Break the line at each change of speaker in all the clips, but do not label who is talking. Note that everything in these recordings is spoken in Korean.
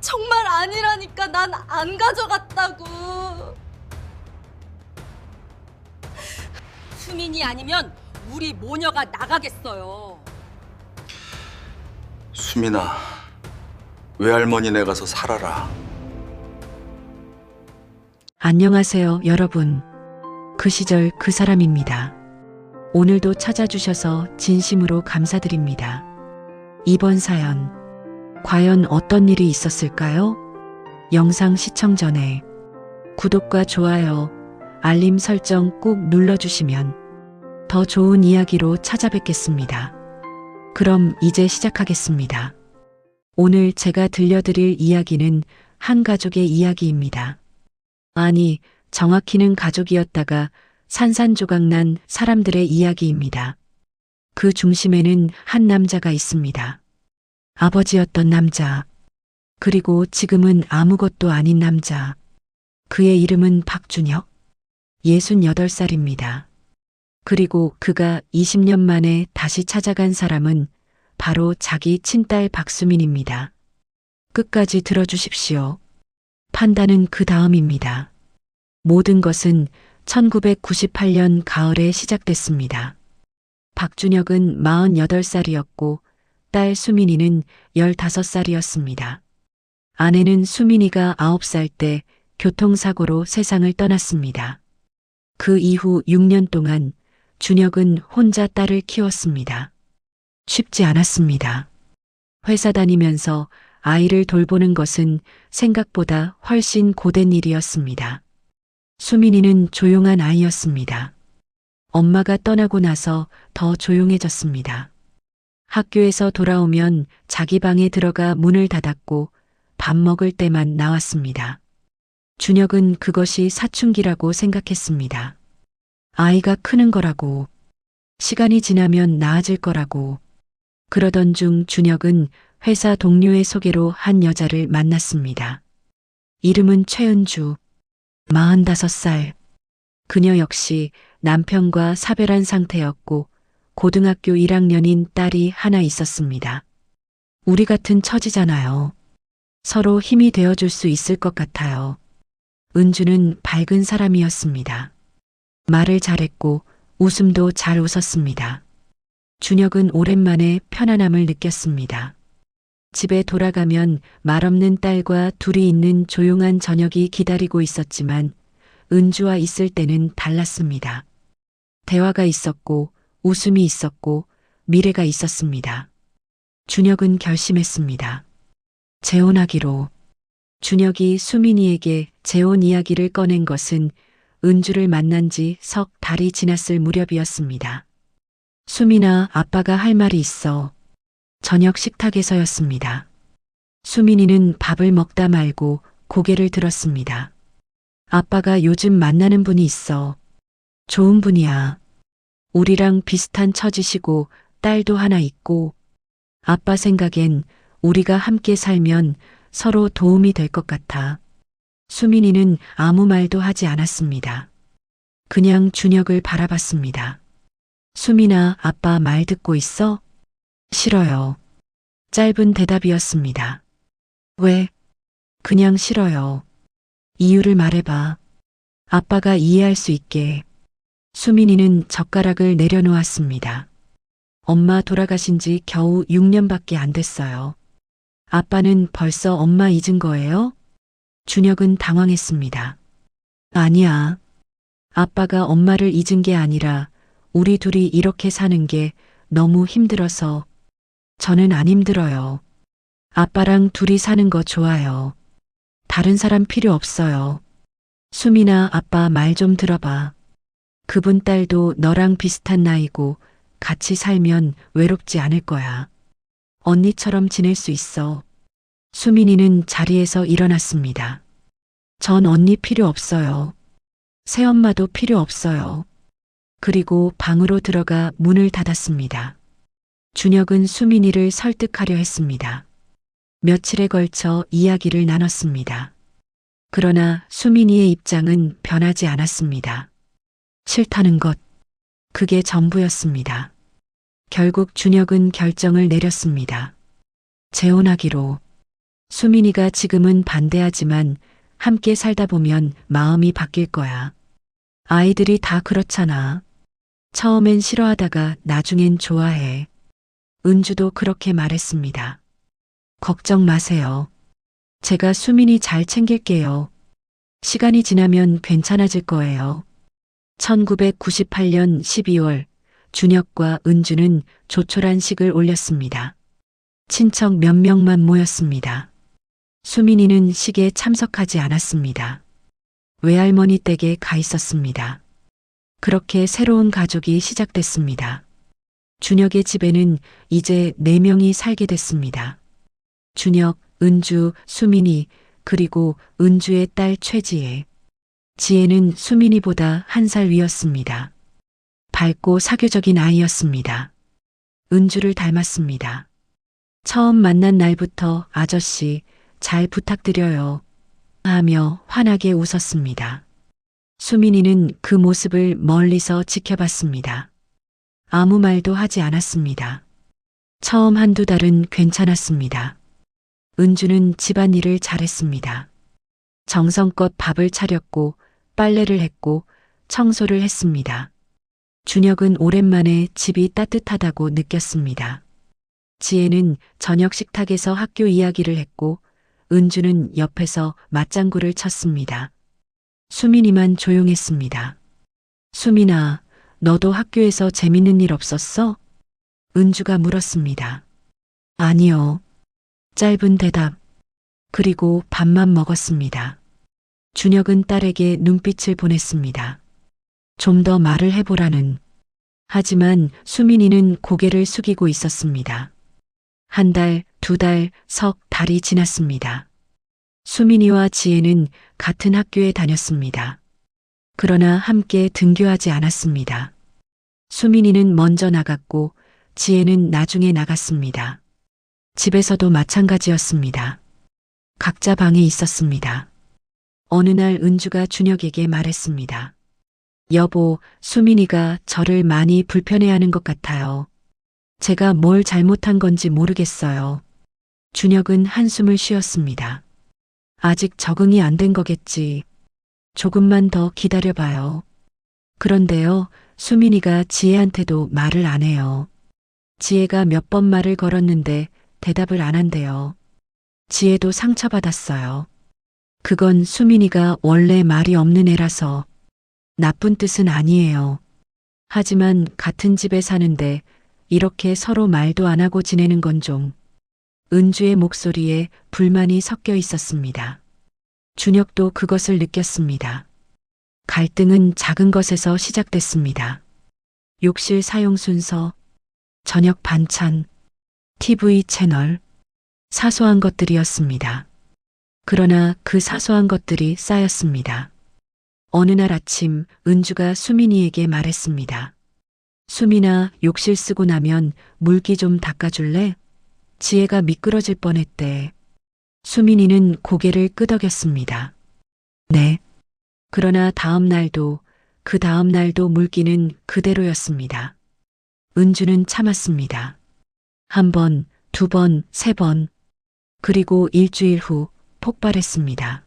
정말 아니라니까. 난 안 가져갔다고.
수민이 아니면 우리 모녀가 나가겠어요.
수민아, 외할머니네 가서 살아라.
안녕하세요, 여러분. 그 시절 그 사람입니다. 오늘도 찾아주셔서 진심으로 감사드립니다. 이번 사연, 과연 어떤 일이 있었을까요? 영상 시청 전에 구독과 좋아요, 알림 설정 꾹 눌러주시면 더 좋은 이야기로 찾아뵙겠습니다. 그럼 이제 시작하겠습니다. 오늘 제가 들려드릴 이야기는 한 가족의 이야기입니다. 아니, 정확히는 가족이었다가 산산조각난 사람들의 이야기입니다. 그 중심에는 한 남자가 있습니다. 아버지였던 남자, 그리고 지금은 아무것도 아닌 남자. 그의 이름은 박준혁, 68살입니다. 그리고 그가 20년 만에 다시 찾아간 사람은 바로 자기 친딸 박수민입니다. 끝까지 들어주십시오. 판단은 그 다음입니다. 모든 것은 1998년 가을에 시작됐습니다. 박준혁은 48살이었고 딸 수민이는 15살이었습니다. 아내는 수민이가 9살 때 교통사고로 세상을 떠났습니다. 그 이후 6년 동안 준혁은 혼자 딸을 키웠습니다. 쉽지 않았습니다. 회사 다니면서 아이를 돌보는 것은 생각보다 훨씬 고된 일이었습니다. 수민이는 조용한 아이였습니다. 엄마가 떠나고 나서 더 조용해졌습니다. 학교에서 돌아오면 자기 방에 들어가 문을 닫았고 밥 먹을 때만 나왔습니다. 준혁은 그것이 사춘기라고 생각했습니다. 아이가 크는 거라고, 시간이 지나면 나아질 거라고. 그러던 중 준혁은 회사 동료의 소개로 한 여자를 만났습니다. 이름은 최은주, 45살. 그녀 역시 남편과 사별한 상태였고 고등학교 1학년인 딸이 하나 있었습니다. 우리 같은 처지잖아요. 서로 힘이 되어줄 수 있을 것 같아요. 은주는 밝은 사람이었습니다. 말을 잘했고 웃음도 잘 웃었습니다. 준혁은 오랜만에 편안함을 느꼈습니다. 집에 돌아가면 말없는 딸과 둘이 있는 조용한 저녁이 기다리고 있었지만 은주와 있을 때는 달랐습니다. 대화가 있었고 웃음이 있었고 미래가 있었습니다. 준혁은 결심했습니다. 재혼하기로. 준혁이 수민이에게 재혼 이야기를 꺼낸 것은 은주를 만난 지 석 달이 지났을 무렵이었습니다. 수민아, 아빠가 할 말이 있어. 저녁 식탁에서였습니다. 수민이는 밥을 먹다 말고 고개를 들었습니다. 아빠가 요즘 만나는 분이 있어. 좋은 분이야. 우리랑 비슷한 처지시고 딸도 하나 있고. 아빠 생각엔 우리가 함께 살면 서로 도움이 될 것 같아. 수민이는 아무 말도 하지 않았습니다. 그냥 준혁을 바라봤습니다. 수민아, 아빠 말 듣고 있어? 싫어요. 짧은 대답이었습니다. 왜? 그냥 싫어요. 이유를 말해봐. 아빠가 이해할 수 있게. 수민이는 젓가락을 내려놓았습니다. 엄마 돌아가신 지 겨우 6년밖에 안 됐어요. 아빠는 벌써 엄마 잊은 거예요? 준혁은 당황했습니다. 아니야. 아빠가 엄마를 잊은 게 아니라 우리 둘이 이렇게 사는 게 너무 힘들어서. 저는 안 힘들어요. 아빠랑 둘이 사는 거 좋아요. 다른 사람 필요 없어요. 수민아, 아빠 말 좀 들어봐. 그분 딸도 너랑 비슷한 나이고 같이 살면 외롭지 않을 거야. 언니처럼 지낼 수 있어. 수민이는 자리에서 일어났습니다. 전 언니 필요 없어요. 새엄마도 필요 없어요. 그리고 방으로 들어가 문을 닫았습니다. 준혁은 수민이를 설득하려 했습니다. 며칠에 걸쳐 이야기를 나눴습니다. 그러나 수민이의 입장은 변하지 않았습니다. 싫다는 것, 그게 전부였습니다. 결국 준혁은 결정을 내렸습니다. 재혼하기로. 수민이가 지금은 반대하지만 함께 살다 보면 마음이 바뀔 거야. 아이들이 다 그렇잖아. 처음엔 싫어하다가 나중엔 좋아해. 은주도 그렇게 말했습니다. 걱정 마세요. 제가 수민이 잘 챙길게요. 시간이 지나면 괜찮아질 거예요. 1998년 12월 준혁과 은주는 조촐한 식을 올렸습니다. 친척 몇 명만 모였습니다. 수민이는 식에 참석하지 않았습니다. 외할머니 댁에 가 있었습니다. 그렇게 새로운 가족이 시작됐습니다. 준혁의 집에는 이제 4명이 살게 됐습니다. 준혁, 은주, 수민이, 그리고 은주의 딸 최지혜. 지혜는 수민이보다 1살 위였습니다. 밝고 사교적인 아이였습니다. 은주를 닮았습니다. 처음 만난 날부터 아저씨, 잘 부탁드려요. 하며 환하게 웃었습니다. 수민이는 그 모습을 멀리서 지켜봤습니다. 아무 말도 하지 않았습니다. 처음 1~2달은 괜찮았습니다. 은주는 집안일을 잘했습니다. 정성껏 밥을 차렸고 빨래를 했고 청소를 했습니다. 준혁은 오랜만에 집이 따뜻하다고 느꼈습니다. 지혜는 저녁 식탁에서 학교 이야기를 했고 은주는 옆에서 맞장구를 쳤습니다. 수민이만 조용했습니다. 수민아, 너도 학교에서 재밌는 일 없었어? 은주가 물었습니다. 아니요. 짧은 대답. 그리고 밥만 먹었습니다. 준혁은 딸에게 눈빛을 보냈습니다. 좀 더 말을 해보라는. 하지만 수민이는 고개를 숙이고 있었습니다. 1달, 2달, 석 달이 지났습니다. 수민이와 지혜는 같은 학교에 다녔습니다. 그러나 함께 등교하지 않았습니다. 수민이는 먼저 나갔고 지혜는 나중에 나갔습니다. 집에서도 마찬가지였습니다. 각자 방에 있었습니다. 어느 날 은주가 준혁에게 말했습니다. 여보, 수민이가 저를 많이 불편해하는 것 같아요. 제가 뭘 잘못한 건지 모르겠어요. 준혁은 한숨을 쉬었습니다. 아직 적응이 안 된 거겠지. 조금만 더 기다려봐요. 그런데요, 수민이가 지혜한테도 말을 안 해요. 지혜가 몇 번 말을 걸었는데 대답을 안 한대요. 지혜도 상처받았어요. 그건 수민이가 원래 말이 없는 애라서. 나쁜 뜻은 아니에요. 하지만 같은 집에 사는데 이렇게 서로 말도 안 하고 지내는 건 좀. 은주의 목소리에 불만이 섞여 있었습니다. 준혁도 그것을 느꼈습니다. 갈등은 작은 것에서 시작됐습니다. 욕실 사용 순서, 저녁 반찬, TV 채널, 사소한 것들이었습니다. 그러나 그 사소한 것들이 쌓였습니다. 어느 날 아침 은주가 수민이에게 말했습니다. 수민아, 욕실 쓰고 나면 물기 좀 닦아줄래? 지혜가 미끄러질 뻔했대. 수민이는 고개를 끄덕였습니다. 네. 그러나 다음 날도 그 다음 날도 물기는 그대로였습니다. 은주는 참았습니다. 1번, 2번, 3번. 그리고 일주일 후 폭발했습니다.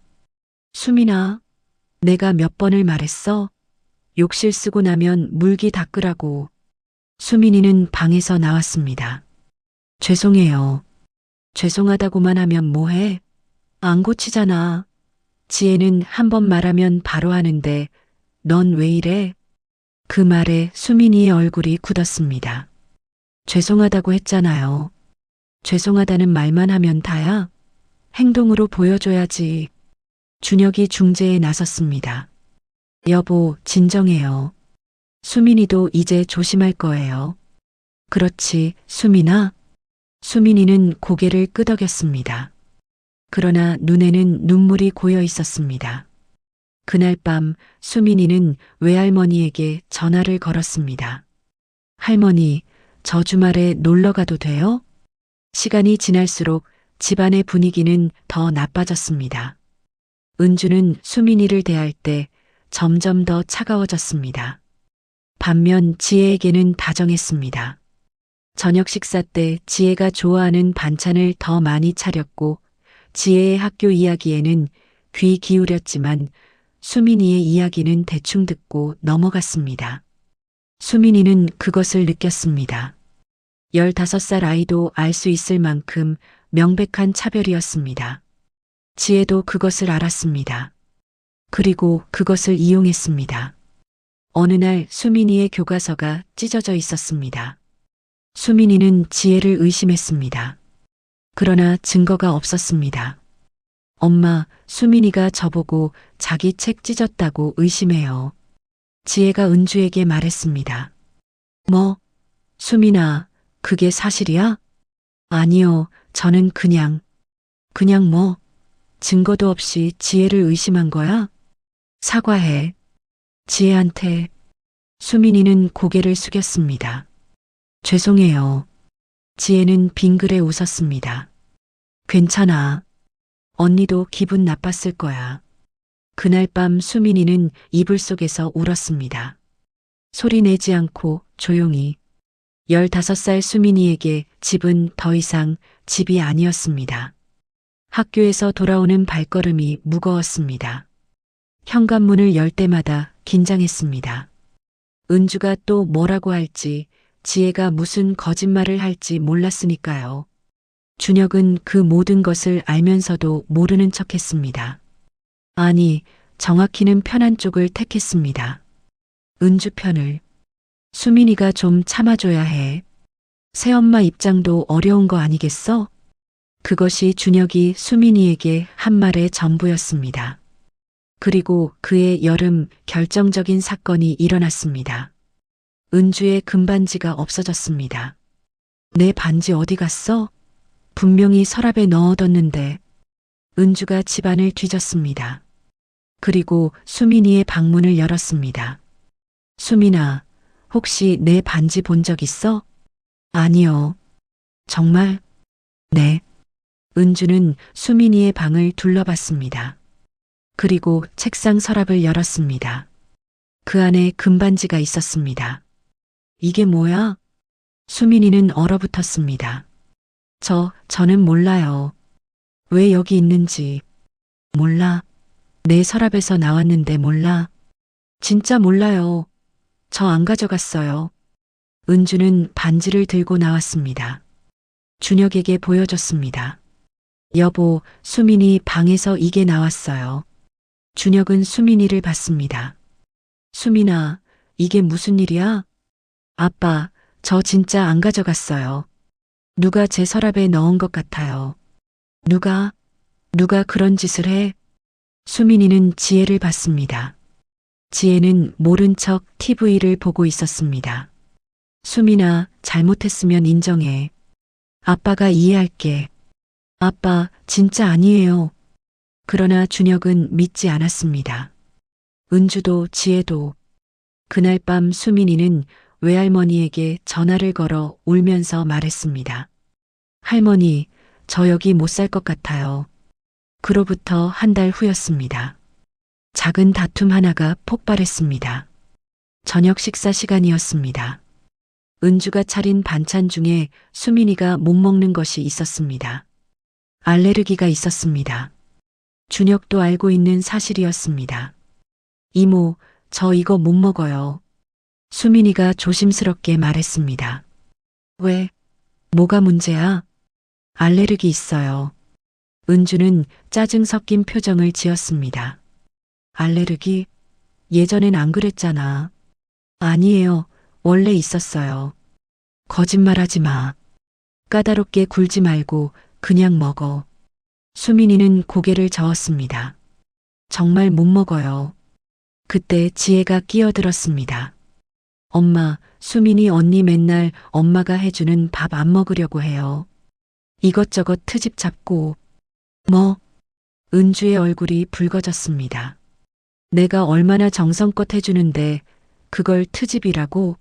수민아, 내가 몇 번을 말했어? 욕실 쓰고 나면 물기 닦으라고. 수민이는 방에서 나왔습니다. 죄송해요. 죄송하다고만 하면 뭐해? 안 고치잖아. 지혜는 1번 말하면 바로 하는데 넌 왜 이래? 그 말에 수민이의 얼굴이 굳었습니다. 죄송하다고 했잖아요. 죄송하다는 말만 하면 다야? 행동으로 보여줘야지. 준혁이 중재에 나섰습니다. 여보, 진정해요. 수민이도 이제 조심할 거예요. 그렇지, 수민아. 수민이는 고개를 끄덕였습니다. 그러나 눈에는 눈물이 고여 있었습니다. 그날 밤 수민이는 외할머니에게 전화를 걸었습니다. 할머니, 저 주말에 놀러 가도 돼요? 시간이 지날수록 집안의 분위기는 더 나빠졌습니다. 은주는 수민이를 대할 때 점점 더 차가워졌습니다. 반면 지혜에게는 다정했습니다. 저녁 식사 때 지혜가 좋아하는 반찬을 더 많이 차렸고 지혜의 학교 이야기에는 귀 기울였지만 수민이의 이야기는 대충 듣고 넘어갔습니다. 수민이는 그것을 느꼈습니다. 15살 아이도 알 수 있을 만큼 명백한 차별이었습니다. 지혜도 그것을 알았습니다. 그리고 그것을 이용했습니다. 어느 날 수민이의 교과서가 찢어져 있었습니다. 수민이는 지혜를 의심했습니다. 그러나 증거가 없었습니다. 엄마, 수민이가 저보고 자기 책 찢었다고 의심해요. 지혜가 은주에게 말했습니다. 뭐? 수민아, 그게 사실이야? 아니요, 저는 그냥 뭐? 증거도 없이 지혜를 의심한 거야? 사과해. 지혜한테. 수민이는 고개를 숙였습니다. 죄송해요. 지혜는 빙그레 웃었습니다. 괜찮아. 언니도 기분 나빴을 거야. 그날 밤 수민이는 이불 속에서 울었습니다. 소리 내지 않고 조용히. 15살 수민이에게 집은 더 이상 집이 아니었습니다. 학교에서 돌아오는 발걸음이 무거웠습니다. 현관문을 열 때마다 긴장했습니다. 은주가 또 뭐라고 할지, 지혜가 무슨 거짓말을 할지 몰랐으니까요. 준혁은 그 모든 것을 알면서도 모르는 척했습니다. 아니, 정확히는 편한 쪽을 택했습니다. 은주 편을. 수민이가 좀 참아줘야 해. 새엄마 입장도 어려운 거 아니겠어? 그것이 준혁이 수민이에게 한 말의 전부였습니다. 그리고 그해 여름 결정적인 사건이 일어났습니다. 은주의 금반지가 없어졌습니다. 내 반지 어디 갔어? 분명히 서랍에 넣어뒀는데. 은주가 집안을 뒤졌습니다. 그리고 수민이의 방문을 열었습니다. 수민아, 혹시 내 반지 본 적 있어? 아니요. 정말? 네. 은주는 수민이의 방을 둘러봤습니다. 그리고 책상 서랍을 열었습니다. 그 안에 금반지가 있었습니다. 이게 뭐야? 수민이는 얼어붙었습니다. 저는 몰라요. 왜 여기 있는지. 몰라. 내 서랍에서 나왔는데 몰라. 진짜 몰라요. 저 안 가져갔어요. 은주는 반지를 들고 나왔습니다. 준혁에게 보여줬습니다. 여보, 수민이 방에서 이게 나왔어요. 준혁은 수민이를 봤습니다. 수민아, 이게 무슨 일이야? 아빠, 저 진짜 안 가져갔어요. 누가 제 서랍에 넣은 것 같아요. 누가 그런 짓을 해? 수민이는 지혜를 봤습니다. 지혜는 모른 척 TV를 보고 있었습니다. 수민아, 잘못했으면 인정해. 아빠가 이해할게. 아빠, 진짜 아니에요. 그러나 준혁은 믿지 않았습니다. 은주도 지혜도. 그날 밤 수민이는 외할머니에게 전화를 걸어 울면서 말했습니다. 할머니, 저 여기 못 살 것 같아요. 그로부터 한 달 후였습니다. 작은 다툼 하나가 폭발했습니다. 저녁 식사 시간이었습니다. 은주가 차린 반찬 중에 수민이가 못 먹는 것이 있었습니다. 알레르기가 있었습니다. 준혁도 알고 있는 사실이었습니다. 이모, 저 이거 못 먹어요. 수민이가 조심스럽게 말했습니다. 왜? 뭐가 문제야? 알레르기 있어요. 은주는 짜증 섞인 표정을 지었습니다. 알레르기? 예전엔 안 그랬잖아. 아니에요. 원래 있었어요. 거짓말하지 마. 까다롭게 굴지 말고 그냥 먹어. 수민이는 고개를 저었습니다. 정말 못 먹어요. 그때 지혜가 끼어들었습니다. 엄마, 수민이 언니 맨날 엄마가 해주는 밥 안 먹으려고 해요. 이것저것 트집 잡고. 뭐? 은주의 얼굴이 붉어졌습니다. 내가 얼마나 정성껏 해주는데 그걸 트집이라고?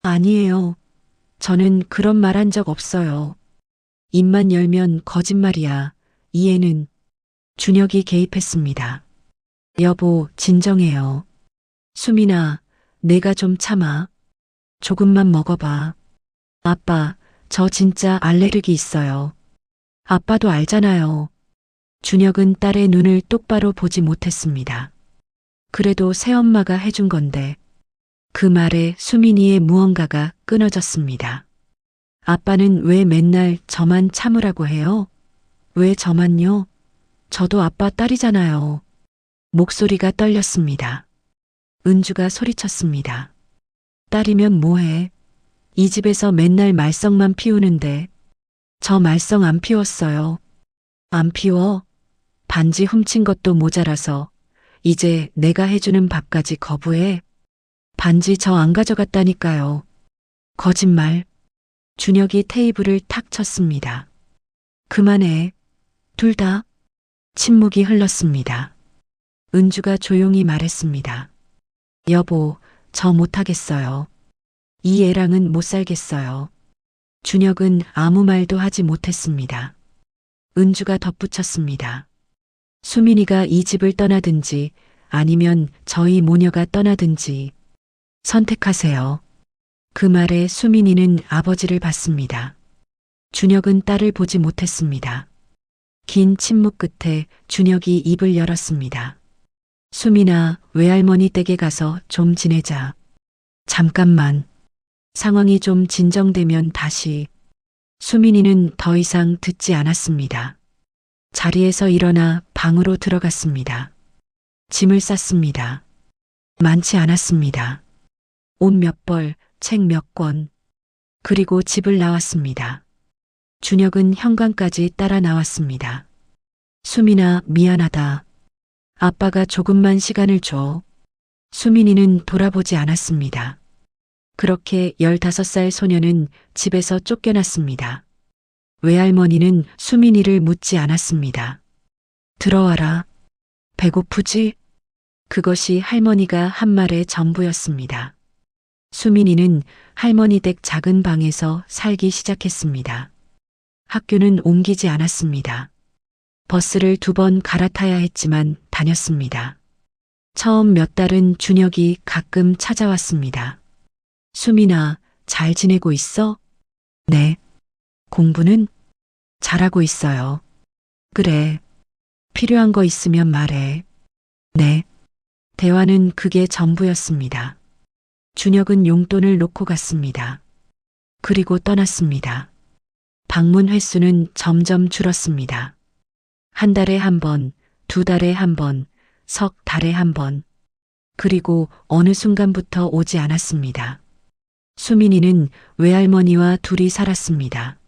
아니에요. 저는 그런 말 한 적 없어요. 입만 열면 거짓말이야. 이해는. 준혁이 개입했습니다. 여보, 진정해요. 수민아, 내가 좀 참아. 조금만 먹어봐. 아빠, 저 진짜 알레르기 있어요. 아빠도 알잖아요. 준혁은 딸의 눈을 똑바로 보지 못했습니다. 그래도 새엄마가 해준 건데. 그 말에 수민이의 무언가가 끊어졌습니다. 아빠는 왜 맨날 저만 참으라고 해요? 왜 저만요? 저도 아빠 딸이잖아요. 목소리가 떨렸습니다. 은주가 소리쳤습니다. 딸이면 뭐해? 이 집에서 맨날 말썽만 피우는데. 저 말썽 안 피웠어요. 안 피워? 반지 훔친 것도 모자라서 이제 내가 해주는 밥까지 거부해? 반지 저 안 가져갔다니까요. 거짓말. 준혁이 테이블을 탁 쳤습니다. 그만해. 둘 다. 침묵이 흘렀습니다. 은주가 조용히 말했습니다. 여보, 저 못하겠어요. 이 애랑은 못 살겠어요. 준혁은 아무 말도 하지 못했습니다. 은주가 덧붙였습니다. 수민이가 이 집을 떠나든지 아니면 저희 모녀가 떠나든지 선택하세요. 그 말에 수민이는 아버지를 봤습니다. 준혁은 딸을 보지 못했습니다. 긴 침묵 끝에 준혁이 입을 열었습니다. 수민아, 외할머니 댁에 가서 좀 지내자. 잠깐만. 상황이 좀 진정되면 다시. 수민이는 더 이상 듣지 않았습니다. 자리에서 일어나 방으로 들어갔습니다. 짐을 쌌습니다. 많지 않았습니다. 옷 몇 벌, 책 몇 권. 그리고 집을 나왔습니다. 준혁은 현관까지 따라 나왔습니다. 수민아, 미안하다. 아빠가 조금만 시간을 줘. 수민이는 돌아보지 않았습니다. 그렇게 15살 소녀는 집에서 쫓겨났습니다. 외할머니는 수민이를 묻지 않았습니다. 들어와라. 배고프지? 그것이 할머니가 한 말의 전부였습니다. 수민이는 할머니 댁 작은 방에서 살기 시작했습니다. 학교는 옮기지 않았습니다. 버스를 2번 갈아타야 했지만 다녔습니다. 처음 몇 달은 준혁이 가끔 찾아왔습니다. 수민아, 잘 지내고 있어? 네. 공부는? 잘하고 있어요. 그래. 필요한 거 있으면 말해. 네. 대화는 그게 전부였습니다. 준혁은 용돈을 놓고 갔습니다. 그리고 떠났습니다. 방문 횟수는 점점 줄었습니다. 한 달에 한 번, 2달에 한 번, 석 달에 한 번. 그리고 어느 순간부터 오지 않았습니다. 수민이는 외할머니와 둘이 살았습니다.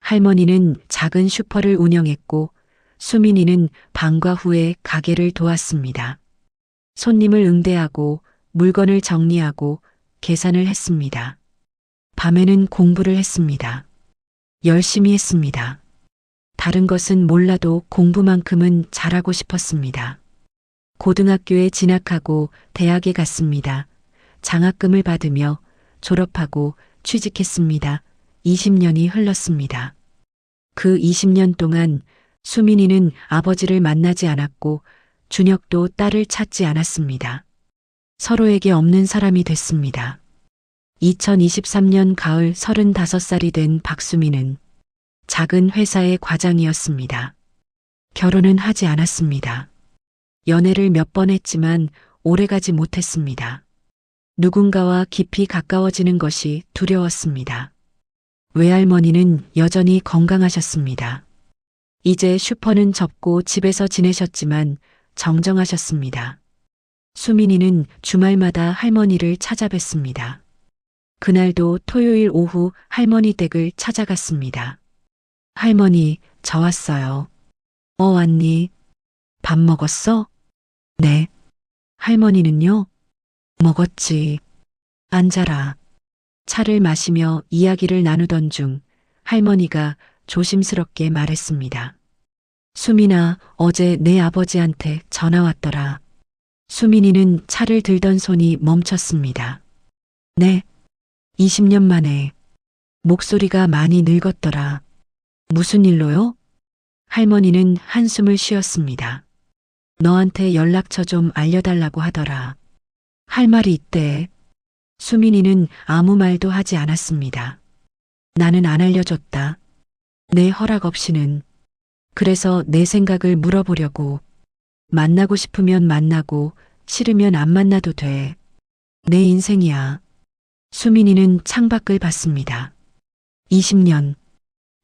할머니는 작은 슈퍼를 운영했고 수민이는 방과 후에 가게를 도왔습니다. 손님을 응대하고 물건을 정리하고 계산을 했습니다. 밤에는 공부를 했습니다. 열심히 했습니다. 다른 것은 몰라도 공부만큼은 잘하고 싶었습니다. 고등학교에 진학하고 대학에 갔습니다. 장학금을 받으며 졸업하고 취직했습니다. 20년이 흘렀습니다. 그 20년 동안 수민이는 아버지를 만나지 않았고 준혁도 딸을 찾지 않았습니다. 서로에게 없는 사람이 됐습니다. 2023년 가을 35살이 된 박수민은 작은 회사의 과장이었습니다. 결혼은 하지 않았습니다. 연애를 몇 번 했지만 오래가지 못했습니다. 누군가와 깊이 가까워지는 것이 두려웠습니다. 외할머니는 여전히 건강하셨습니다. 이제 슈퍼는 접고 집에서 지내셨지만 정정하셨습니다. 수민이는 주말마다 할머니를 찾아뵀습니다. 그날도 토요일 오후 할머니 댁을 찾아갔습니다. 할머니, 저 왔어요. 왔니? 밥 먹었어? 네. 할머니는요? 먹었지. 앉아라. 차를 마시며 이야기를 나누던 중 할머니가 조심스럽게 말했습니다. 수민아, 어제 내 아버지한테 전화 왔더라. 수민이는 차를 들던 손이 멈췄습니다. 네. 20년 만에. 목소리가 많이 늙었더라. 무슨 일로요? 할머니는 한숨을 쉬었습니다. 너한테 연락처 좀 알려달라고 하더라. 할 말이 있대. 수민이는 아무 말도 하지 않았습니다. 나는 안 알려줬다. 내 허락 없이는. 그래서 내 생각을 물어보려고. 만나고 싶으면 만나고 싫으면 안 만나도 돼. 내 인생이야. 수민이는 창밖을 봤습니다. 20년.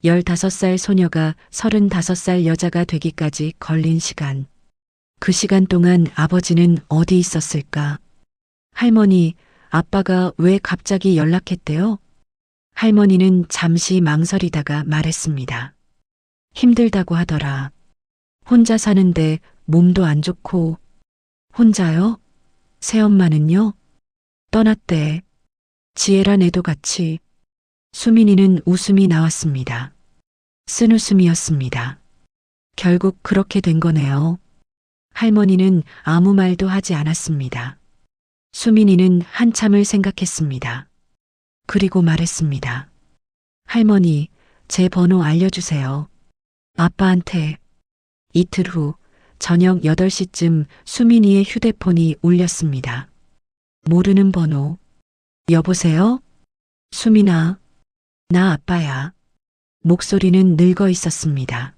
15살 소녀가 35살 여자가 되기까지 걸린 시간. 그 시간 동안 아버지는 어디 있었을까? 할머니, 아빠가 왜 갑자기 연락했대요? 할머니는 잠시 망설이다가 말했습니다. 힘들다고 하더라. 혼자 사는데 몸도 안 좋고. 혼자요? 새엄마는요? 떠났대. 지혜란 애도 같이. 수민이는 웃음이 나왔습니다. 쓴웃음이었습니다. 결국 그렇게 된 거네요. 할머니는 아무 말도 하지 않았습니다. 수민이는 한참을 생각했습니다. 그리고 말했습니다. 할머니, 제 번호 알려주세요. 아빠한테. 이틀 후 저녁 8시쯤 수민이의 휴대폰이 울렸습니다. 모르는 번호. 여보세요? 수민아, 나 아빠야. 목소리는 늙어 있었습니다.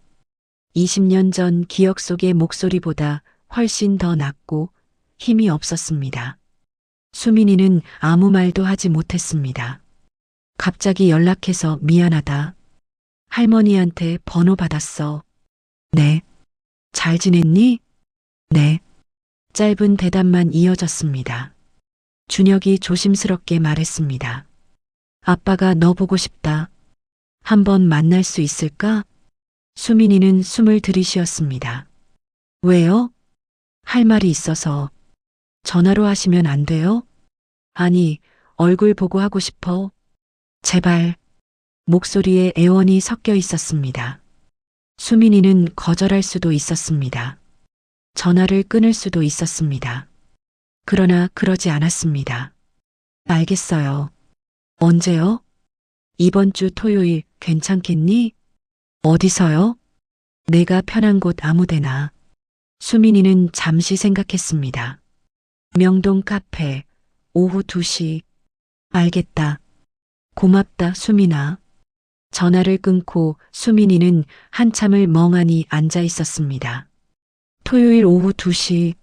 20년 전 기억 속의 목소리보다 훨씬 더 낮고 힘이 없었습니다. 수민이는 아무 말도 하지 못했습니다. 갑자기 연락해서 미안하다. 할머니한테 번호 받았어. 네. 잘 지냈니? 네. 짧은 대답만 이어졌습니다. 준혁이 조심스럽게 말했습니다. 아빠가 너 보고 싶다. 한번 만날 수 있을까? 수민이는 숨을 들이쉬었습니다. 왜요? 할 말이 있어서. 전화로 하시면 안 돼요? 아니, 얼굴 보고 하고 싶어. 제발. 목소리에 애원이 섞여 있었습니다. 수민이는 거절할 수도 있었습니다. 전화를 끊을 수도 있었습니다. 그러나 그러지 않았습니다. 알겠어요. 언제요? 이번 주 토요일 괜찮겠니? 어디서요? 내가 편한 곳 아무데나. 수민이는 잠시 생각했습니다. 명동 카페, 오후 2시. 알겠다. 고맙다, 수민아. 전화를 끊고 수민이는 한참을 멍하니 앉아 있었습니다. 토요일 오후 2시.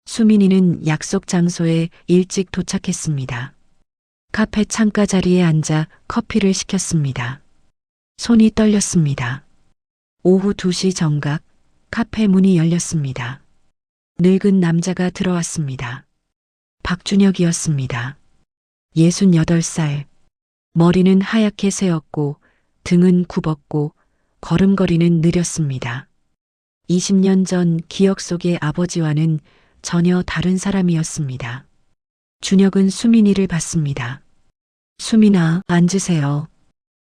수민이는 약속 장소에 일찍 도착했습니다. 카페 창가 자리에 앉아 커피를 시켰습니다. 손이 떨렸습니다. 오후 2시 정각, 카페 문이 열렸습니다. 늙은 남자가 들어왔습니다. 박준혁이었습니다. 68살. 머리는 하얗게 새었고 등은 굽었고 걸음걸이는 느렸습니다. 20년 전 기억 속의 아버지와는 전혀 다른 사람이었습니다. 준혁은 수민이를 봤습니다. 수민아, 앉으세요.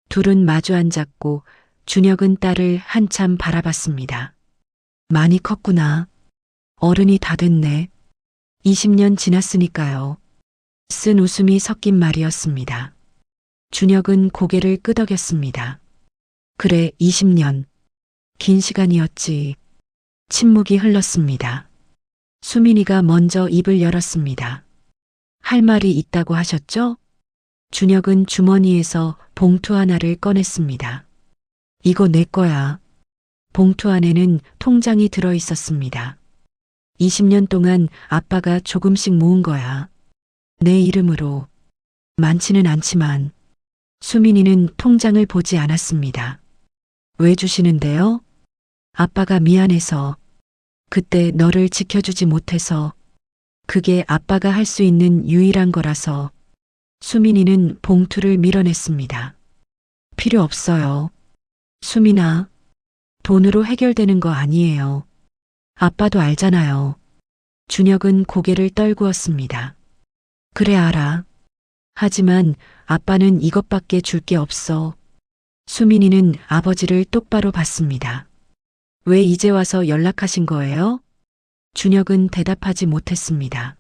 둘은 마주 앉았고 준혁은 딸을 한참 바라봤습니다. 많이 컸구나. 어른이 다 됐네. 20년 지났으니까요. 쓴 웃음이 섞인 말이었습니다. 준혁은 고개를 끄덕였습니다. 그래, 20년. 긴 시간이었지. 침묵이 흘렀습니다. 수민이가 먼저 입을 열었습니다. 할 말이 있다고 하셨죠? 준혁은 주머니에서 봉투 하나를 꺼냈습니다. 이거 내 거야. 봉투 안에는 통장이 들어 있었습니다. 20년 동안 아빠가 조금씩 모은 거야. 내 이름으로. 많지는 않지만. 수민이는 통장을 보지 않았습니다. 왜 주시는데요? 아빠가 미안해서. 그때 너를 지켜주지 못해서. 그게 아빠가 할 수 있는 유일한 거라서. 수민이는 봉투를 밀어냈습니다. 필요 없어요. 수민아, 돈으로 해결되는 거 아니에요. 아빠도 알잖아요. 준혁은 고개를 떨구었습니다. 그래, 알아. 하지만 아빠는 이것밖에 줄 게 없어. 수민이는 아버지를 똑바로 봤습니다. 왜 이제 와서 연락하신 거예요? 준혁은 대답하지 못했습니다.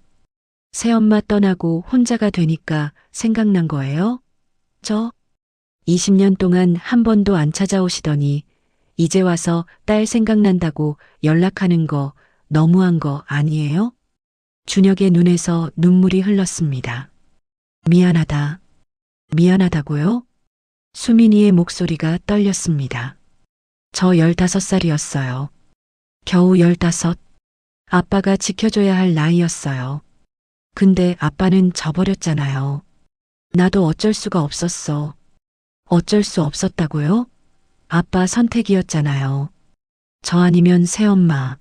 새엄마 떠나고 혼자가 되니까 생각난 거예요? 20년 동안 한 번도 안 찾아오시더니 이제 와서 딸 생각난다고 연락하는 거 너무한 거 아니에요? 준혁의 눈에서 눈물이 흘렀습니다. 미안하다. 미안하다고요? 수민이의 목소리가 떨렸습니다. 저 15살이었어요. 겨우 15. 아빠가 지켜줘야 할 나이였어요. 근데 아빠는 져버렸잖아요. 나도 어쩔 수가 없었어. 어쩔 수 없었다고요? 아빠 선택이었잖아요. 저 아니면 새엄마.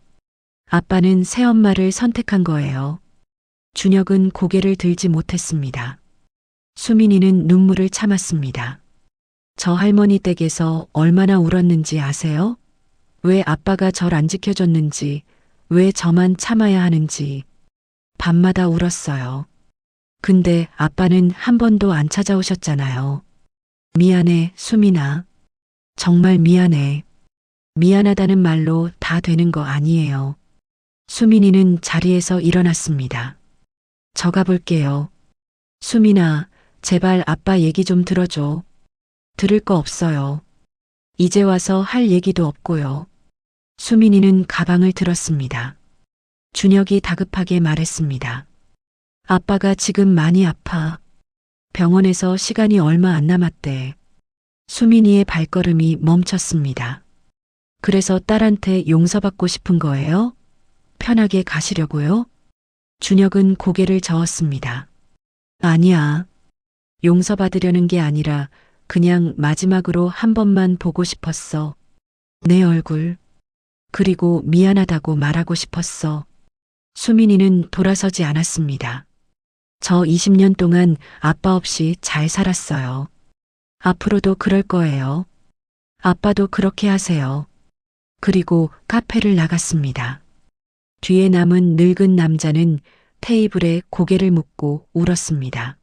아빠는 새엄마를 선택한 거예요. 준혁은 고개를 들지 못했습니다. 수민이는 눈물을 참았습니다. 저 할머니 댁에서 얼마나 울었는지 아세요? 왜 아빠가 절 안 지켜줬는지, 왜 저만 참아야 하는지. 밤마다 울었어요. 근데 아빠는 한 번도 안 찾아오셨잖아요. 미안해, 수민아. 정말 미안해. 미안하다는 말로 다 되는 거 아니에요. 수민이는 자리에서 일어났습니다. 저 가볼게요. 수민아, 제발 아빠 얘기 좀 들어줘. 들을 거 없어요. 이제 와서 할 얘기도 없고요. 수민이는 가방을 들었습니다. 준혁이 다급하게 말했습니다. 아빠가 지금 많이 아파. 병원에서 시간이 얼마 안 남았대. 수민이의 발걸음이 멈췄습니다. 그래서 딸한테 용서받고 싶은 거예요? 편하게 가시려고요? 준혁은 고개를 저었습니다. 아니야. 용서받으려는 게 아니라 그냥 마지막으로 한 번만 보고 싶었어. 내 얼굴. 그리고 미안하다고 말하고 싶었어. 수민이는 돌아서지 않았습니다. 저 20년 동안 아빠 없이 잘 살았어요. 앞으로도 그럴 거예요. 아빠도 그렇게 하세요. 그리고 카페를 나갔습니다. 뒤에 남은 늙은 남자는 테이블에 고개를 묻고 울었습니다.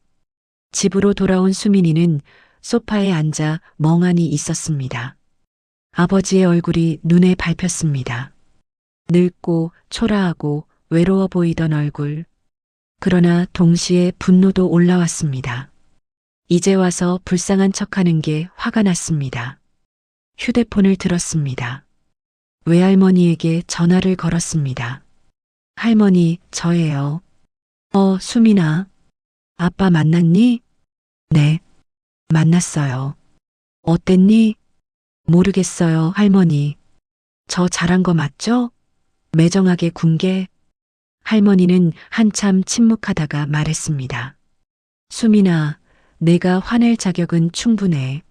집으로 돌아온 수민이는 소파에 앉아 멍하니 있었습니다. 아버지의 얼굴이 눈에 밟혔습니다. 늙고 초라하고 외로워 보이던 얼굴. 그러나 동시에 분노도 올라왔습니다. 이제 와서 불쌍한 척하는 게 화가 났습니다. 휴대폰을 들었습니다. 외할머니에게 전화를 걸었습니다. 할머니, 저예요. 수민아. 아빠 만났니? 네. 만났어요. 어땠니? 모르겠어요, 할머니. 저 잘한 거 맞죠? 매정하게 군 게. 할머니는 한참 침묵하다가 말했습니다. 수민아, 내가 화낼 자격은 충분해.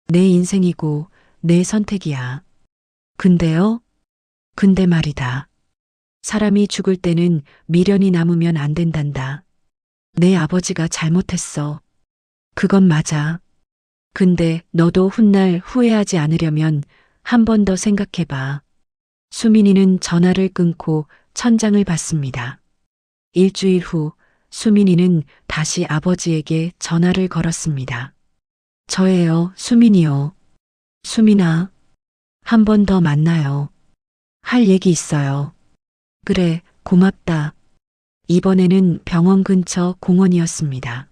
내 인생이고 내 선택이야. 근데요? 근데 말이다. 사람이 죽을 때는 미련이 남으면 안 된단다. 내 아버지가 잘못했어. 그건 맞아. 근데 너도 훗날 후회하지 않으려면 한 번 더 생각해봐. 수민이는 전화를 끊고 천장을 봤습니다. 일주일 후 수민이는 다시 아버지에게 전화를 걸었습니다. 저예요, 수민이요. 수민아, 한 번 더 만나요. 할 얘기 있어요. 그래, 고맙다. 이번에는 병원 근처 공원이었습니다.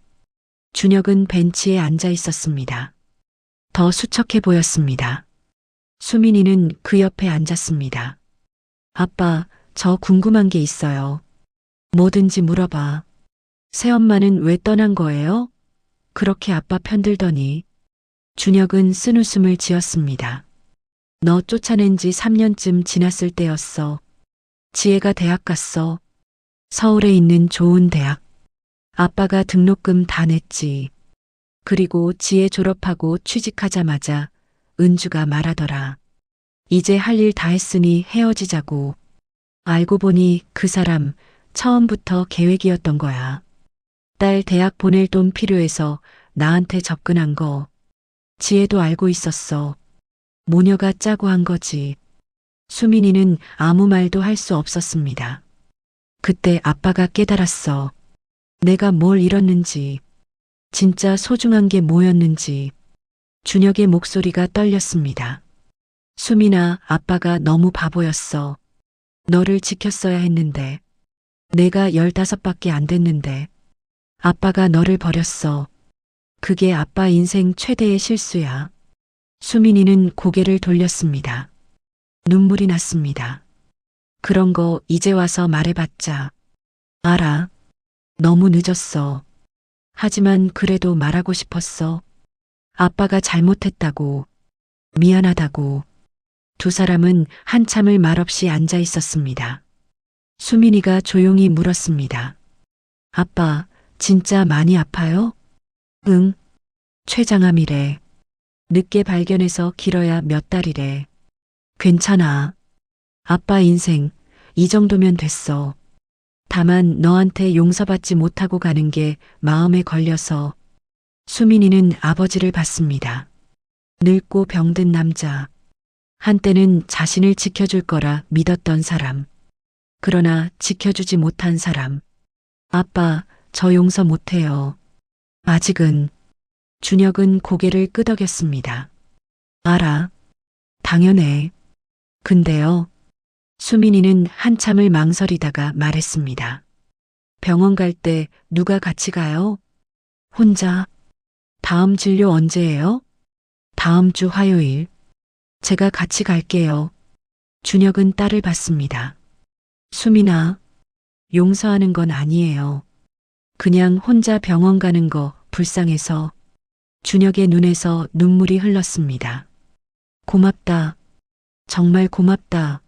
준혁은 벤치에 앉아 있었습니다. 더 수척해 보였습니다. 수민이는 그 옆에 앉았습니다. 아빠, 저 궁금한 게 있어요. 뭐든지 물어봐. 새엄마는 왜 떠난 거예요? 그렇게 아빠 편들더니. 준혁은 쓴웃음을 지었습니다. 너 쫓아낸 지 3년쯤 지났을 때였어. 지혜가 대학 갔어. 서울에 있는 좋은 대학. 아빠가 등록금 다 냈지. 그리고 지혜 졸업하고 취직하자마자 은주가 말하더라. 이제 할 일 다 했으니 헤어지자고. 알고 보니 그 사람 처음부터 계획이었던 거야. 딸 대학 보낼 돈 필요해서 나한테 접근한 거. 지혜도 알고 있었어. 모녀가 짜고 한 거지. 수민이는 아무 말도 할 수 없었습니다. 그때 아빠가 깨달았어. 내가 뭘 잃었는지, 진짜 소중한 게 뭐였는지. 준혁의 목소리가 떨렸습니다. 수민아, 아빠가 너무 바보였어. 너를 지켰어야 했는데. 내가 15밖에 안 됐는데. 아빠가 너를 버렸어. 그게 아빠 인생 최대의 실수야. 수민이는 고개를 돌렸습니다. 눈물이 났습니다. 그런 거 이제 와서 말해봤자. 알아. 너무 늦었어. 하지만 그래도 말하고 싶었어. 아빠가 잘못했다고. 미안하다고. 두 사람은 한참을 말없이 앉아 있었습니다. 수민이가 조용히 물었습니다. 아빠, 진짜 많이 아파요? 응. 췌장암이래. 늦게 발견해서 길어야 몇 달이래. 괜찮아. 아빠 인생 이 정도면 됐어. 다만 너한테 용서받지 못하고 가는 게 마음에 걸려서. 수민이는 아버지를 봤습니다. 늙고 병든 남자. 한때는 자신을 지켜줄 거라 믿었던 사람. 그러나 지켜주지 못한 사람. 아빠, 저 용서 못해요. 아직은. 준혁은 고개를 끄덕였습니다. 알아. 당연해. 근데요. 수민이는 한참을 망설이다가 말했습니다. 병원 갈 때 누가 같이 가요? 혼자. 다음 진료 언제예요? 다음 주 화요일. 제가 같이 갈게요. 준혁은 딸을 봤습니다. 수민아, 용서하는 건 아니에요. 그냥 혼자 병원 가는 거 불쌍해서. 준혁의 눈에서 눈물이 흘렀습니다. 고맙다. 정말 고맙다.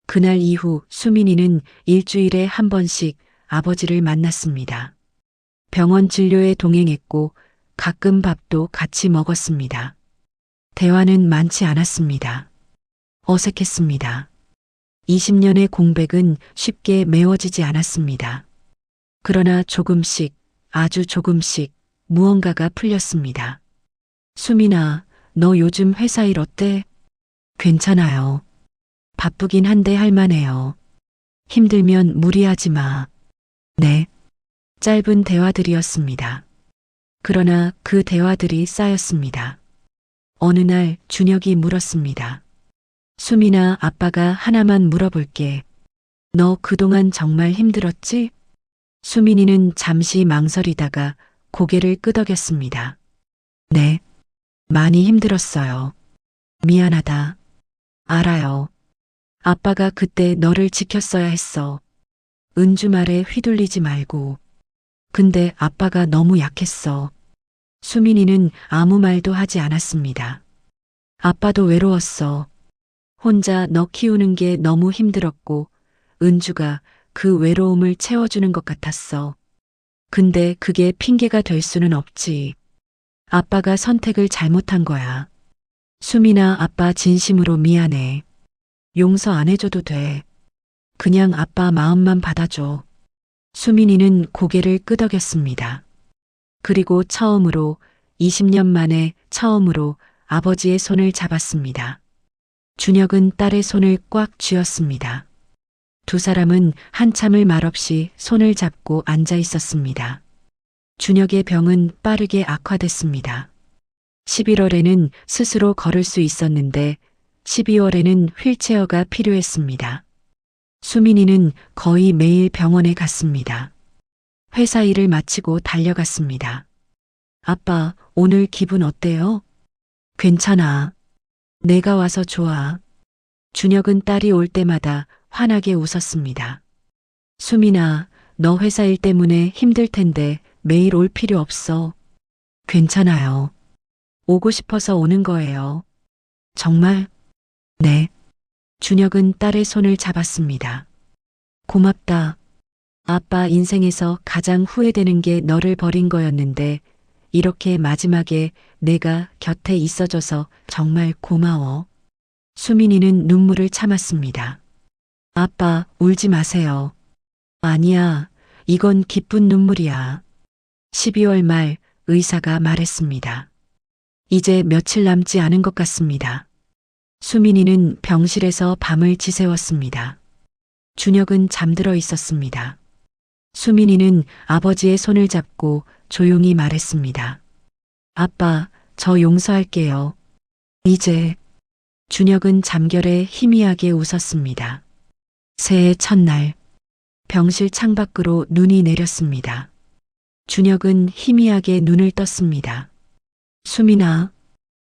그날 이후 수민이는 일주일에 한 번씩 아버지를 만났습니다. 병원 진료에 동행했고 가끔 밥도 같이 먹었습니다. 대화는 많지 않았습니다. 어색했습니다. 20년의 공백은 쉽게 메워지지 않았습니다. 그러나 조금씩, 아주 조금씩 무언가가 풀렸습니다. 수민아, 너 요즘 회사 일 어때? 괜찮아요. 바쁘긴 한데 할만해요. 힘들면 무리하지 마. 네. 짧은 대화들이었습니다. 그러나 그 대화들이 쌓였습니다. 어느 날 준혁이 물었습니다. 수민아, 아빠가 하나만 물어볼게. 너 그동안 정말 힘들었지? 수민이는 잠시 망설이다가 고개를 끄덕였습니다. 네. 많이 힘들었어요. 미안하다. 알아요. 아빠가 그때 너를 지켰어야 했어. 은주 말에 휘둘리지 말고. 근데 아빠가 너무 약했어. 수민이는 아무 말도 하지 않았습니다. 아빠도 외로웠어. 혼자 너 키우는 게 너무 힘들었고 은주가 그 외로움을 채워주는 것 같았어. 근데 그게 핑계가 될 수는 없지. 아빠가 선택을 잘못한 거야. 수민아, 아빠 진심으로 미안해. 용서 안 해줘도 돼. 그냥 아빠 마음만 받아줘. 수민이는 고개를 끄덕였습니다. 그리고 처음으로 20년 만에 처음으로 아버지의 손을 잡았습니다. 준혁은 딸의 손을 꽉 쥐었습니다. 두 사람은 한참을 말없이 손을 잡고 앉아 있었습니다. 준혁의 병은 빠르게 악화됐습니다. 11월에는 스스로 걸을 수 있었는데 12월에는 휠체어가 필요했습니다. 수민이는 거의 매일 병원에 갔습니다. 회사 일을 마치고 달려갔습니다. 아빠, 오늘 기분 어때요? 괜찮아. 내가 와서 좋아. 준혁은 딸이 올 때마다 환하게 웃었습니다. 수민아, 너 회사 일 때문에 힘들 텐데 매일 올 필요 없어. 괜찮아요. 오고 싶어서 오는 거예요. 정말? 네. 준혁은 딸의 손을 잡았습니다. 고맙다. 아빠 인생에서 가장 후회되는 게 너를 버린 거였는데 이렇게 마지막에 내가 곁에 있어줘서 정말 고마워. 수민이는 눈물을 참았습니다. 아빠, 울지 마세요. 아니야, 이건 기쁜 눈물이야. 12월 말 의사가 말했습니다. 이제 며칠 남지 않은 것 같습니다. 수민이는 병실에서 밤을 지새웠습니다. 준혁은 잠들어 있었습니다. 수민이는 아버지의 손을 잡고 조용히 말했습니다. 아빠, 저 용서할게요. 이제. 준혁은 잠결에 희미하게 웃었습니다. 새해 첫날, 병실 창밖으로 눈이 내렸습니다. 준혁은 희미하게 눈을 떴습니다. 수민아.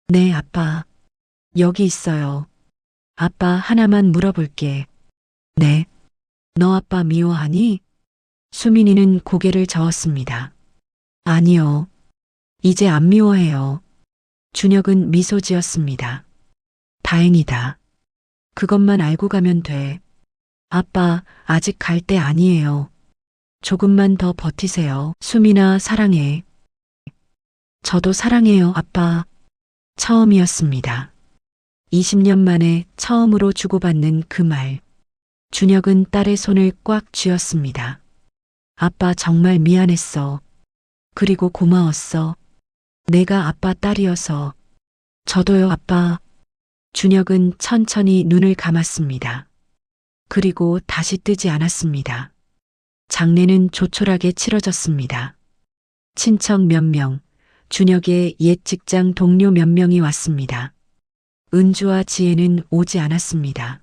네, 아빠. 여기 있어요. 아빠, 하나만 물어볼게. 네. 너 아빠 미워하니? 수민이는 고개를 저었습니다. 아니요. 이제 안 미워해요. 준혁은 미소 지었습니다. 다행이다. 그것만 알고 가면 돼. 아빠, 아직 갈 때 아니에요. 조금만 더 버티세요. 수민아, 사랑해. 저도 사랑해요, 아빠. 처음이었습니다. 20년 만에 처음으로 주고받는 그 말. 준혁은 딸의 손을 꽉 쥐었습니다. 아빠 정말 미안했어. 그리고 고마웠어. 내가 아빠 딸이어서. 저도요, 아빠. 준혁은 천천히 눈을 감았습니다. 그리고 다시 뜨지 않았습니다. 장례는 조촐하게 치러졌습니다. 친척 몇 명, 준혁의 옛 직장 동료 몇 명이 왔습니다. 은주와 지혜는 오지 않았습니다.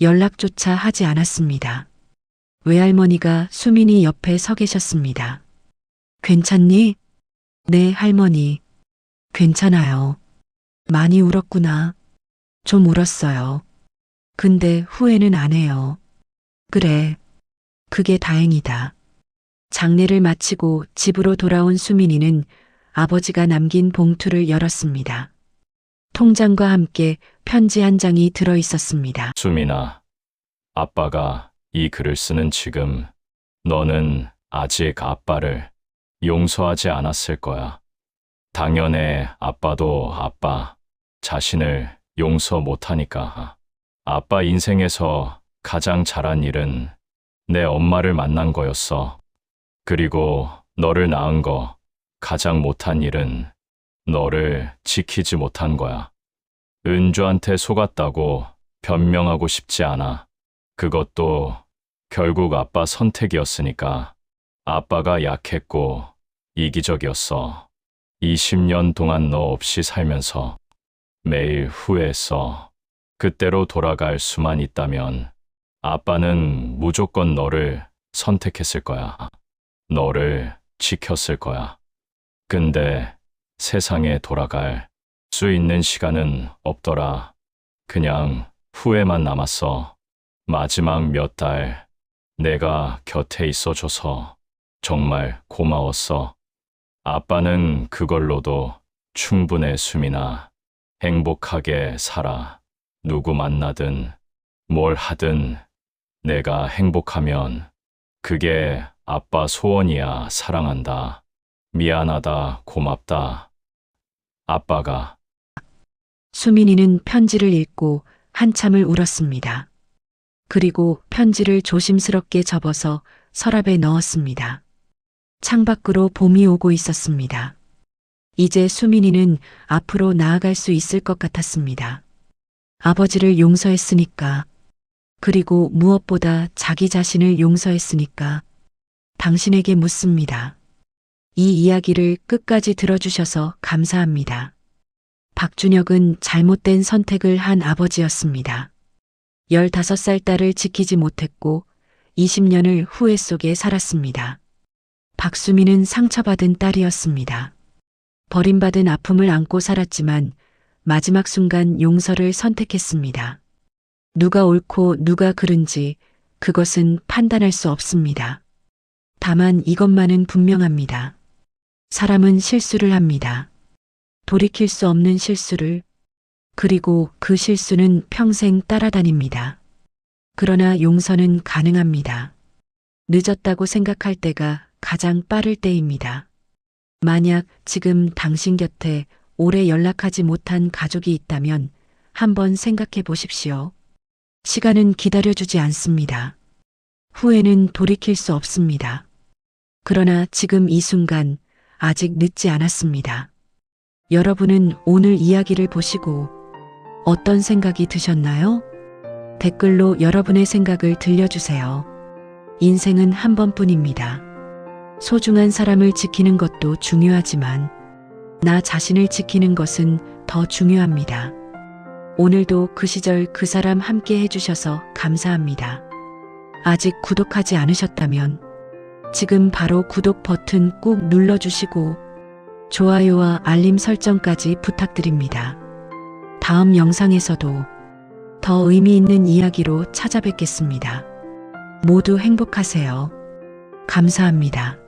연락조차 하지 않았습니다. 외할머니가 수민이 옆에 서 계셨습니다. 괜찮니? 네, 할머니. 괜찮아요. 많이 울었구나. 좀 울었어요. 근데 후회는 안 해요. 그래. 그게 다행이다. 장례를 마치고 집으로 돌아온 수민이는 아버지가 남긴 봉투를 열었습니다. 통장과 함께 편지 한 장이 들어 있었습니다.
수민아, 아빠가 이 글을 쓰는 지금 너는 아직 아빠를 용서하지 않았을 거야. 당연해, 아빠도 아빠 자신을 용서 못하니까. 아빠 인생에서 가장 잘한 일은 내 엄마를 만난 거였어. 그리고 너를 낳은 거 가장 못한 일은 너를 지키지 못한 거야. 은주한테 속았다고 변명하고 싶지 않아. 그것도 결국 아빠 선택이었으니까. 아빠가 약했고 이기적이었어. 20년 동안 너 없이 살면서 매일 후회했어. 그때로 돌아갈 수만 있다면 아빠는 무조건 너를 선택했을 거야. 너를 지켰을 거야. 근데 세상에 돌아갈 수 있는 시간은 없더라. 그냥 후회만 남았어. 마지막 몇 달 내가 곁에 있어줘서 정말 고마웠어. 아빠는 그걸로도 충분해, 수민아. 행복하게 살아. 누구 만나든 뭘 하든 내가 행복하면 그게 아빠 소원이야. 사랑한다. 미안하다. 고맙다. 아빠가.
수민이는 편지를 읽고 한참을 울었습니다. 그리고 편지를 조심스럽게 접어서 서랍에 넣었습니다. 창밖으로 봄이 오고 있었습니다. 이제 수민이는 앞으로 나아갈 수 있을 것 같았습니다. 아버지를 용서했으니까, 그리고 무엇보다 자기 자신을 용서했으니까 당신에게 묻습니다. 이 이야기를 끝까지 들어주셔서 감사합니다. 박준혁은 잘못된 선택을 한 아버지였습니다. 15살 딸을 지키지 못했고 20년을 후회 속에 살았습니다. 박수민은 상처받은 딸이었습니다. 버림받은 아픔을 안고 살았지만 마지막 순간 용서를 선택했습니다. 누가 옳고 누가 그른지 그것은 판단할 수 없습니다. 다만 이것만은 분명합니다. 사람은 실수를 합니다. 돌이킬 수 없는 실수를. 그리고 그 실수는 평생 따라다닙니다. 그러나 용서는 가능합니다. 늦었다고 생각할 때가 가장 빠를 때입니다. 만약 지금 당신 곁에 오래 연락하지 못한 가족이 있다면 한번 생각해 보십시오. 시간은 기다려주지 않습니다. 후회는 돌이킬 수 없습니다. 그러나 지금 이 순간 아직 늦지 않았습니다. 여러분은 오늘 이야기를 보시고 어떤 생각이 드셨나요? 댓글로 여러분의 생각을 들려주세요. 인생은 한 번뿐입니다. 소중한 사람을 지키는 것도 중요하지만 나 자신을 지키는 것은 더 중요합니다. 오늘도 그 시절 그 사람 함께 해주셔서 감사합니다. 아직 구독하지 않으셨다면 지금 바로 구독 버튼 꾹 눌러주시고 좋아요와 알림 설정까지 부탁드립니다. 다음 영상에서도 더 의미 있는 이야기로 찾아뵙겠습니다. 모두 행복하세요. 감사합니다.